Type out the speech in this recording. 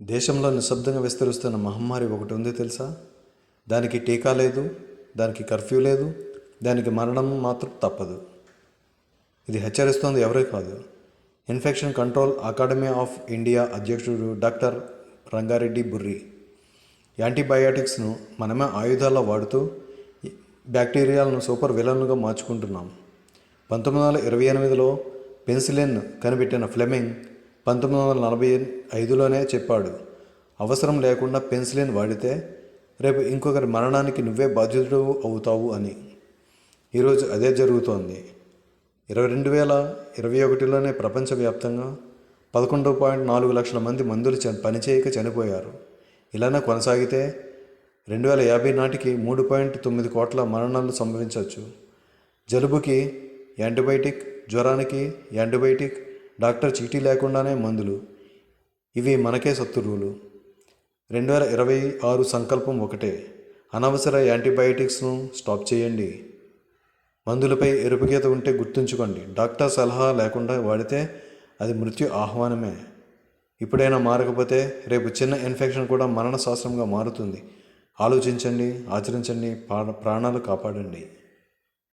దేశంలో నిశ్శబ్దంగా విస్తరిస్తున్న మహమ్మారి ఒకటి ఉంది తెలుసా? దానికి టీకా లేదు, దానికి కర్ఫ్యూ లేదు, దానికి మరణం మాత్రం తప్పదు. ఇది హెచ్చరిస్తోంది ఎవరే కాదు, infection control academy of India అధ్యక్షుడు డాక్టర్ రంగారెడ్డి బుర్రి. యాంటీబయాటిక్స్ను మనమే ఆయుధాల్లో వాడుతూ బ్యాక్టీరియాలను సూపర్ విలన్లుగా మార్చుకుంటున్నాం. 1928లో పెన్సిలిన్ కనిపెట్టిన ఫ్లెమింగ్ 1945లోనే చెప్పాడు, అవసరం లేకుండా పెన్సిలిన్ వాడితే రేపు ఇంకొకరి మరణానికి నువ్వే బాధ్యుడు అవుతావు అని. ఈరోజు అదే జరుగుతోంది. 2021లోనే ప్రపంచవ్యాప్తంగా 11.4 లక్షల మంది మందులు పనిచేయక చనిపోయారు. ఇలానే కొనసాగితే 2050 నాటికి 3.9 కోట్ల మరణాలు సంభవించవచ్చు. జలుబుకి యాంటీబయాటిక్, జ్వరానికి యాంటీబయాటిక్, డాక్టర్ చీటీ లేకుండానే మందులు. ఇవి మనకే శత్రువులు. 2026 సంకల్పం ఒకటే, అనవసర యాంటీబయాటిక్స్ను స్టాప్ చేయండి. మందులపై ఎరుపుగీత ఉంటే గుర్తుంచుకోండి, డాక్టర్ సలహా లేకుండా వాడితే అది మృత్యు ఆహ్వానమే. ఇప్పుడైనా మారకపోతే రేపు చిన్న ఇన్ఫెక్షన్ కూడా మరణ శాస్త్రంగా మారుతుంది. ఆలోచించండి, ఆచరించండి, ప్రాణాలు కాపాడండి.